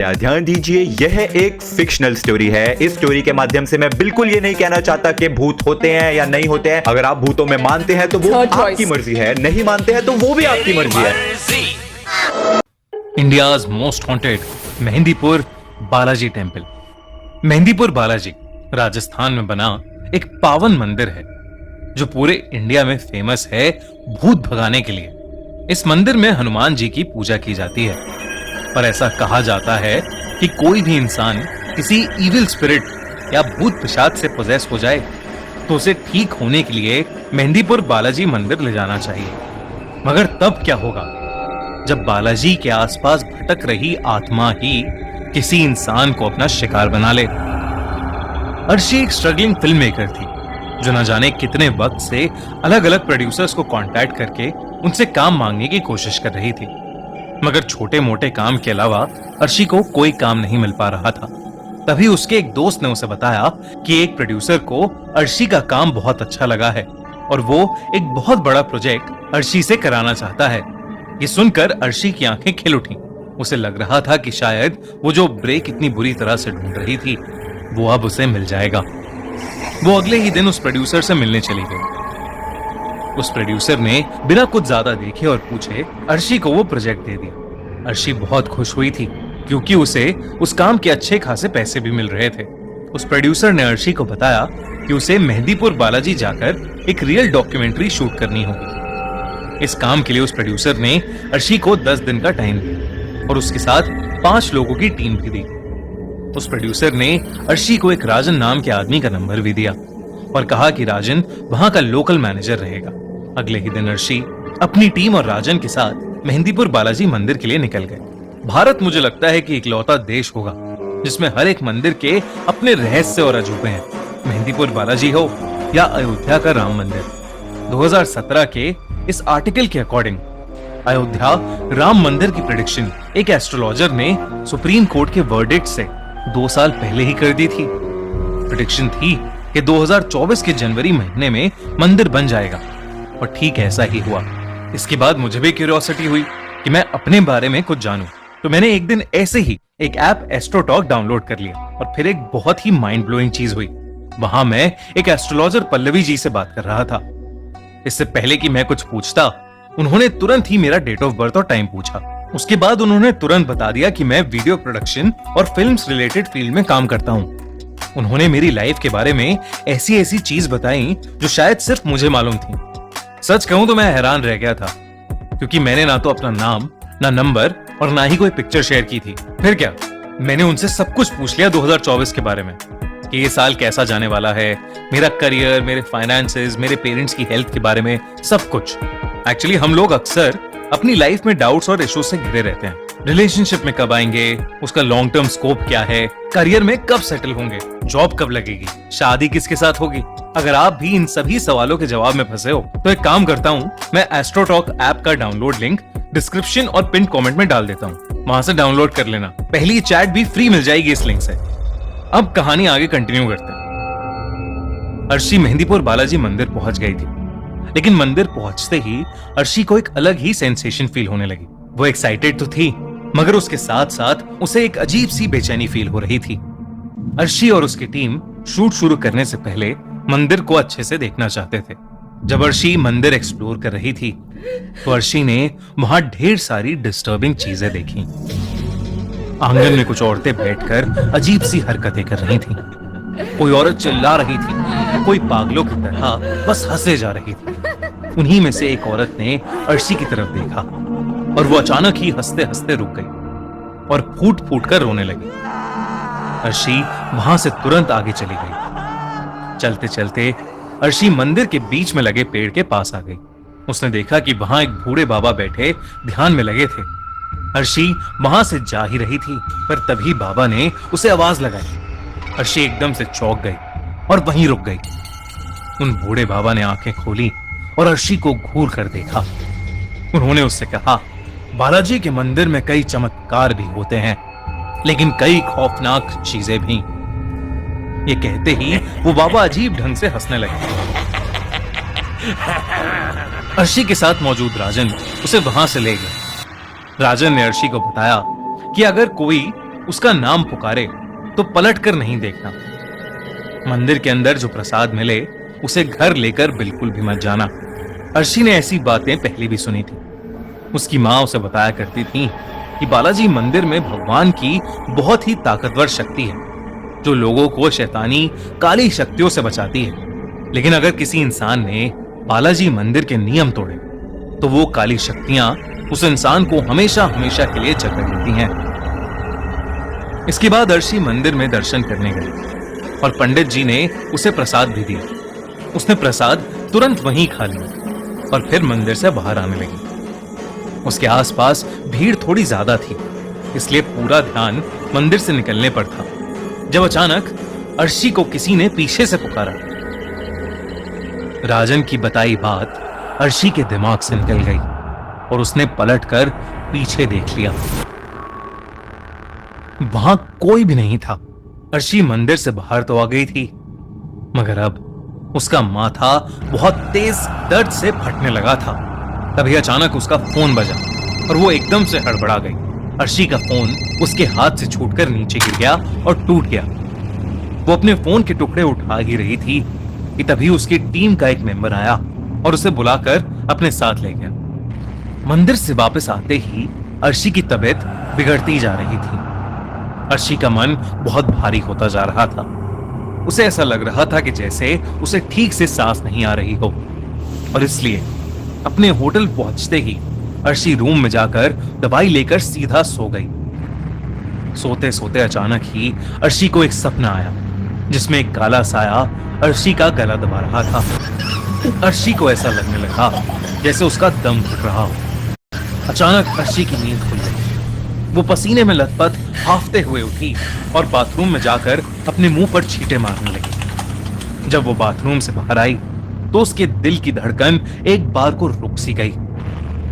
ध्यान दीजिए, यह एक फिक्शनल स्टोरी है। इस स्टोरी के माध्यम से मैं बिल्कुल ये नहीं कहना चाहता कि भूत होते हैं या नहीं होते हैं। अगर आप भूतों में मानते हैं तो वो आपकी मर्जी है, नहीं मानते हैं तो वो भी आपकी मर्जी है। India's most haunted Mehandipur Balaji temple. Mehandipur Balaji Rajasthan में बना एक पावन मंदिर है जो पूरे इंडिया में फेमस है भूत भगाने के लिए। इस मंदिर में हनुमान जी की पूजा की जाती है, पर ऐसा कहा जाता है कि कोई भी इंसान किसी इविल स्पिरिट या भूत पिशाच से पोजेस हो जाए तो उसे ठीक होने के लिए मेहंदीपुर बालाजी मंदिर ले जाना चाहिए। मगर तब क्या होगा जब बालाजी के आसपास भटक रही आत्मा ही किसी इंसान को अपना शिकार बना ले। अर्शी एक स्ट्रगलिंग फिल्म मेकर थी जो न जाने कितने वक्त से अलग अलग प्रोड्यूसर्स को कांटेक्ट करके उनसे काम मांगने की कोशिश कर रही थी, मगर छोटे मोटे काम के अलावा अर्शी को कोई काम नहीं मिल पा रहा था। तभी उसके एक दोस्त ने उसे बताया कि एक प्रोड्यूसर को अर्शी का काम बहुत अच्छा लगा है और वो एक बहुत बड़ा प्रोजेक्ट अर्शी से कराना चाहता है। ये सुनकर अर्शी की आंखें खिल उठी। उसे लग रहा था कि शायद वो जो ब्रेक इतनी बुरी तरह से ढूंढ रही थी वो अब उसे मिल जाएगा। वो अगले ही दिन उस प्रोड्यूसर से मिलने चली गई। उस प्रोड्यूसर ने बिना कुछ ज्यादा देखे और पूछे अर्शी को वो प्रोजेक्ट दे दिया। अर्शी बहुत खुश हुई थी क्योंकि उसे उस काम के अच्छे खासे पैसे भी मिल रहे थे। उस प्रोड्यूसर ने अर्शी को बताया कि उसे मेहंदीपुर बालाजी जाकर एक रियल डॉक्यूमेंट्री शूट करनी होगी। इस काम के लिए उस प्रोड्यूसर ने अर्शी को 10 दिन का टाइम दिया और उसके साथ 5 लोगों की टीम भी दी। उस प्रोड्यूसर ने अर्शी को एक राजन नाम के आदमी का नंबर भी दिया और कहा कि राजन वहां का लोकल मैनेजर रहेगा। अगले ही दिन अर्शी अपनी टीम और राजन के साथ मेहंदीपुर बालाजी मंदिर के लिए निकल गए। भारत मुझे लगता है कि इकलौता देश होगा जिसमें हर एक मंदिर के अपने रहस्य और अजूबे हैं। मेहंदीपुर बालाजी हो या अयोध्या का राम मंदिर। 2017 के इस आर्टिकल के अकॉर्डिंग अयोध्या राम मंदिर की प्रेडिक्शन एक एस्ट्रोलॉजर ने सुप्रीम कोर्ट के वर्डिक्ट से 2 साल पहले ही कर दी थी। प्रेडिक्शन थी कि 2024 के जनवरी महीने में मंदिर बन जाएगा और ठीक ऐसा ही हुआ। इसके बाद मुझे भी क्यूरियोसिटी हुई कि मैं अपने बारे में कुछ जानूं, तो मैंने एक दिन ऐसे ही एक ऐप एस्ट्रोटॉक डाउनलोड कर लिया और फिर एक बहुत ही माइंड ब्लोइंग चीज हुई। वहां मैं एक एस्ट्रोलॉजर पल्लवी जी से बात कर रहा था। इससे पहले कि मैं कुछ पूछता, उन्होंने तुरंत ही मेरा डेट ऑफ बर्थ और टाइम पूछा। उसके बाद उन्होंने तुरंत बता दिया कि मैं वीडियो प्रोडक्शन और फिल्म्स रिलेटेड फील्ड में काम करता हूँ। उन्होंने मेरी लाइफ के बारे में ऐसी ऐसी चीज बताई जो शायद सिर्फ मुझे मालूम थी। सच कहूं तो मैं हैरान रह गया था क्योंकि मैंने ना तो अपना नाम, ना नंबर और ना ही कोई पिक्चर शेयर की थी। फिर क्या, मैंने उनसे सब कुछ पूछ लिया 2024 के बारे में कि ये साल कैसा जाने वाला है, मेरा करियर, मेरे फाइनेंसेस, मेरे पेरेंट्स की हेल्थ के बारे में सब कुछ। एक्चुअली हम लोग अक्सर अपनी लाइफ में डाउट्स और इश्यूज से घिरे रहते हैं। रिलेशनशिप में कब आएंगे, उसका लॉन्ग टर्म स्कोप क्या है, करियर में कब सेटल होंगे, जॉब कब लगेगी, शादी किसके साथ होगी। अगर आप भी इन सभी सवालों के जवाब में फंसे हो तो एक काम करता हूँ, मैं एस्ट्रोटॉक ऐप का डाउनलोड लिंक डिस्क्रिप्शन और पिन कमेंट में डाल देता हूँ, वहां से डाउनलोड कर लेना। पहली चैट भी फ्री मिल जाएगी इस लिंक से। अब कहानी आगे कंटिन्यू करते हैं। अर्शी मेहंदीपुर बालाजी मंदिर पहुंच गई थी, लेकिन मंदिर पहुंचते ही अर्शी को एक अलग ही सेंसेशन फील होने लगी। वो एक्साइटेड तो थी, मगर उसके साथ साथ उसे एक अजीब सी बेचैनी फील हो रही थी। अर्शी और उसकी टीम शूट शुरू करने से पहले मंदिर को अच्छे से देखना चाहते थे। जब अर्शी मंदिर एक्सप्लोर कर रही थी तो अर्शी ने वहां ढेर सारी डिस्टर्बिंग चीजें देखी। आंगन में कुछ औरतें बैठकर अजीब सी हरकतें कर रही थीं। कोई औरत चिल्ला रही थी, कोई पागलों की तरह बस हंसे जा रही थी। उन्हीं में से एक औरत ने अर्शी की तरफ देखा और वो अचानक ही हंसते हंसते रुक गई और फूट फूट कर रोने लगी। अर्शी वहां से तुरंत आगे चली गई। चलते चलते अर्शी मंदिर के बीच में लगे पेड़ के पास आ गई। उसने देखा कि वहां एक बूढ़े बाबा बैठे ध्यान में लगे थे। अर्शी वहां से जा ही रही थी, पर तभी बाबा ने उसे आवाज लगाई। अर्शी एकदम से चौंक गई और वहीं रुक गई। उन बूढ़े बाबा ने आंखें खोली और अर्शी को घूर कर देखा। उन्होंने उससे कहा, बालाजी के मंदिर में कई चमत्कार भी होते हैं, लेकिन कई खौफनाक चीजें भी। ये कहते ही वो बाबा अजीब ढंग से हंसने लगे। अर्शी के साथ मौजूद राजन उसे वहां से ले गए। राजन ने अर्शी को बताया कि अगर कोई उसका नाम पुकारे तो पलट कर नहीं देखना। मंदिर के अंदर जो प्रसाद मिले उसे घर लेकर बिल्कुल भी मत जाना। अर्शी ने ऐसी बातें पहले भी सुनी थी। उसकी माँ उसे बताया करती थी कि बालाजी मंदिर में भगवान की बहुत ही ताकतवर शक्ति है जो लोगों को शैतानी काली शक्तियों से बचाती है। लेकिन अगर किसी इंसान ने बालाजी मंदिर के नियम तोड़े तो वो काली शक्तियां उस इंसान को हमेशा हमेशा के लिए जकड़ लेती हैं। इसके बाद अर्शी मंदिर में दर्शन करने गई और पंडित जी ने उसे प्रसाद भी दिया। उसने प्रसाद तुरंत वहीं खा लिया और फिर मंदिर से बाहर आने लगी। उसके आसपास भीड़ थोड़ी ज्यादा थी, इसलिए पूरा ध्यान मंदिर से निकलने पर था जब अचानक अर्शी को किसी ने पीछे से पुकारा। राजन की बताई बात अर्शी के दिमाग से निकल गई और उसने पलटकर पीछे देख लिया। वहां कोई भी नहीं था। अर्शी मंदिर से बाहर तो आ गई थी, मगर अब उसका माथा बहुत तेज दर्द से फटने लगा था। तभी अचानक उसका फोन बजा और वो एकदम से हड़बड़ा गई। अर्शी का फोन उसके हाथ से छूटकर नीचे गिर गया और टूट गया। वो अपने फोन के टुकड़े उठा ही रही थी कि तभी उसकी टीम का एक मेंबर आया और उसे बुलाकर अपने साथ ले गया। मंदिर से वापस आते ही अर्शी की तबीयत बिगड़ती जा रही थी। अर्शी का मन बहुत भारी होता जा रहा था। उसे ऐसा लग रहा था कि जैसे उसे ठीक से सांस नहीं आ रही हो, और इसलिए अपने होटल पहुंचते ही अर्शी रूम में जाकर दवाई लेकर सीधा सो गई। सोते सोते अचानक ही अर्शी को एक सपना आया जिसमें एक काला साया अर्शी का गला दबा रहा था। अर्शी को ऐसा लगने लगा जैसे उसका दम घुट रहा हो। अचानक अर्शी की नींद खुल गई। वो पसीने में लथपथ हांफते हुए उठी और बाथरूम में जाकर अपने मुंह पर छींटे मारने लगी। जब वो बाथरूम से बाहर आई तो उसके दिल की धड़कन एक बार को रुक सी गई,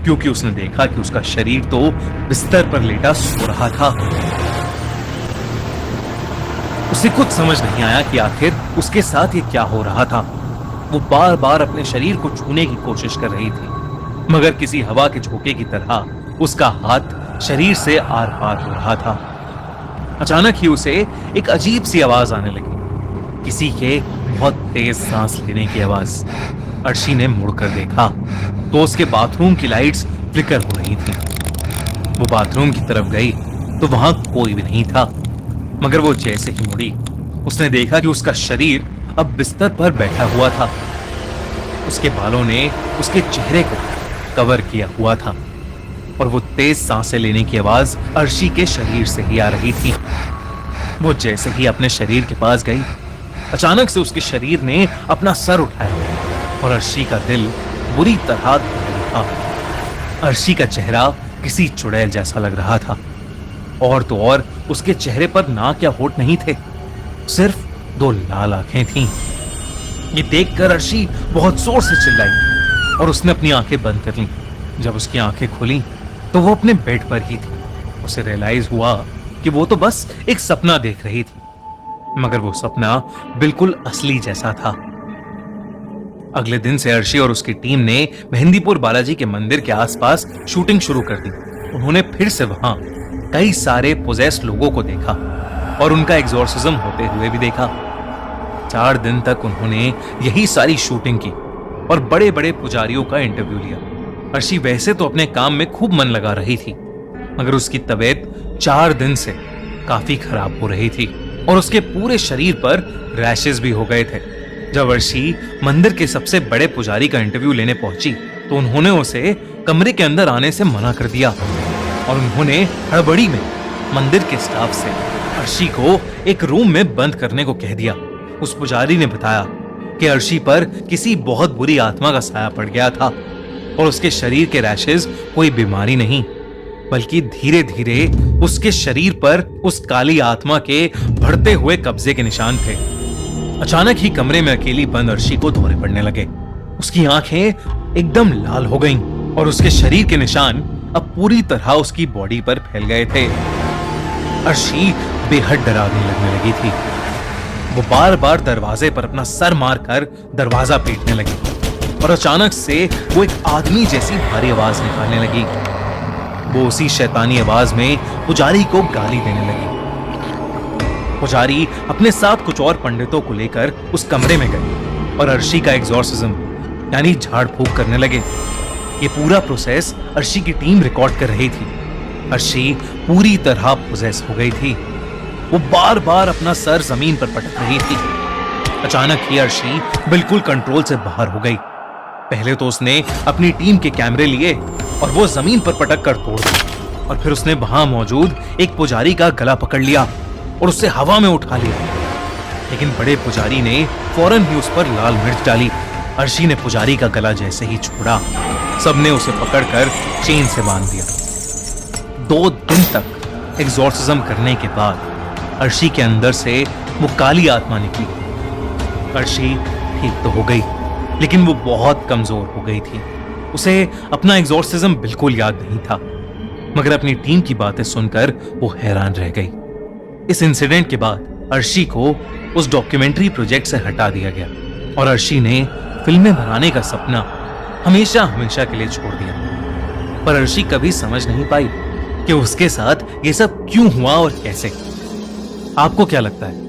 क्योंकि उसने देखा कि उसका शरीर तो बिस्तर पर लेटा सो रहा था। उसे कुछ समझ नहीं आया कि आखिर उसके साथ ये क्या हो रहा था। वो बार बार अपने शरीर को छूने की कोशिश कर रही थी, मगर किसी हवा के झोंके की तरह उसका हाथ शरीर से आर पार हो रहा था। अचानक ही उसे एक अजीब सी आवाज आने लगी, किसी के बहुत तेज सांस लेने की आवाज। अर्शी ने मुड़कर देखा तो उसके बाथरूम की लाइट्स फ्लिकर हो रही थी। वो बाथरूम की तरफ गई तो वहां कोई भी नहीं था, मगर वो जैसे ही मुड़ी उसने देखा कि उसका शरीर अब बिस्तर पर बैठा हुआ था। उसके बालों ने उसके चेहरे को कवर किया हुआ था और वो तेज सांसें लेने की आवाज अर्शी के शरीर से ही आ रही थी। वो जैसे ही अपने शरीर के पास गई, अचानक से उसके शरीर ने अपना सर उठाया और अर्शी का दिल बुरी तरह दहल था। अर्शी का चेहरा किसी चुड़ैल जैसा लग रहा था, और तो और उसके चेहरे पर नाक या होठ नहीं थे, सिर्फ 2 लाल आंखें थीं। ये देखकर अर्शी बहुत जोर से चिल्लाई और उसने अपनी आंखें बंद कर लीं। जब उसकी आंखें खुली तो वो अपने बेड पर ही थी। उसे रियलाइज हुआ कि वो तो बस एक सपना देख रही थी, मगर वो सपना बिल्कुल असली जैसा था। अगले दिन से अर्शी और उसकी टीम ने मेहंदीपुर बालाजी के मंदिर के आसपास शूटिंग शुरू कर दी। उन्होंने फिर से वहां कई सारे पोजेस्ड लोगों को देखा और उनका एग्जॉर्सिज्म होते हुए भी देखा। 4 दिन तक उन्होंने यही सारी शूटिंग की और बड़े बड़े पुजारियों का इंटरव्यू लिया। अर्शी वैसे तो अपने काम में खूब मन लगा रही थी, मगर उसकी तबीयत 4 दिन से काफी खराब हो रही थी और उसके पूरे शरीर पर रैशेस भी हो गए थे। जब अर्शी मंदिर के सबसे बड़े पुजारी का इंटरव्यू लेने पहुंची तो उन्होंने उसे कमरे के अंदर आने से मना कर दिया और उन्होंने हड़बड़ी में मंदिर के स्टाफ से अर्शी को एक रूम में बंद करने को कह दिया। उस पुजारी ने बताया कि अर्शी पर किसी बहुत बुरी आत्मा का साया पड़ गया था और उसके शरीर के रैशेस कोई बीमारी नहीं, बल्कि धीरे धीरे उसके शरीर पर उस काली आत्मा के बढ़ते हुए कब्जे के निशान थे। अचानक ही कमरे में अकेली बंद अर्शी को दौरे पड़ने लगे। उसकी आंखें एकदम लाल हो गईं और उसके शरीर के निशान अब पूरी तरह उसकी बॉडी पर फैल गए थे। अर्शी बेहद डरावनी लगने लगी थी। वो बार बार दरवाजे पर अपना सर मारकर दरवाजा पीटने लगी और अचानक से वो एक आदमी जैसी भारी आवाज निकालने लगी। वो उसी शैतानी आवाज में पुजारी को गाली देने लगी। पुजारी अपने साथ कुछ और पंडितों को लेकर उस कमरे में गए और अर्शी का एग्जॉर्सिज्म यानी झाड़ फूक करने लगे। ये पूरा प्रोसेस अर्शी की टीम रिकॉर्ड कर रही थी। अर्शी पूरी तरह पोजेस हो गई थी। वो बार बार अपना सर जमीन पर पटक रही थी। अचानक ही अर्शी बिल्कुल कंट्रोल से बाहर हो गई। पहले तो उसने अपनी टीम के कैमरे लिए और वो जमीन पर पटक कर तोड़ दिए और फिर उसने वहां मौजूद एक पुजारी का गला पकड़ लिया और उससे हवा में उठा लिया। लेकिन बड़े पुजारी ने फौरन ही उस पर लाल मिर्च डाली। अर्शी ने पुजारी का गला जैसे ही छोड़ा, सबने उसे पकड़कर चेन से बांध दिया। 2 दिन तक एग्जॉर्सिज्म करने के बाद अर्शी के अंदर से वो काली आत्मा निकली। अर्शी ठीक तो हो गई, लेकिन वो बहुत कमजोर हो गई थी। उसे अपना एग्जॉर्सिज्म बिल्कुल याद नहीं था, मगर अपनी टीम की बातें सुनकर वो हैरान रह गई। इस इंसिडेंट के बाद अर्शी को उस डॉक्यूमेंट्री प्रोजेक्ट से हटा दिया गया और अर्शी ने फिल्में बनाने का सपना हमेशा हमेशा के लिए छोड़ दिया। पर अर्शी कभी समझ नहीं पाई कि उसके साथ ये सब क्यों हुआ और कैसे। आपको क्या लगता है?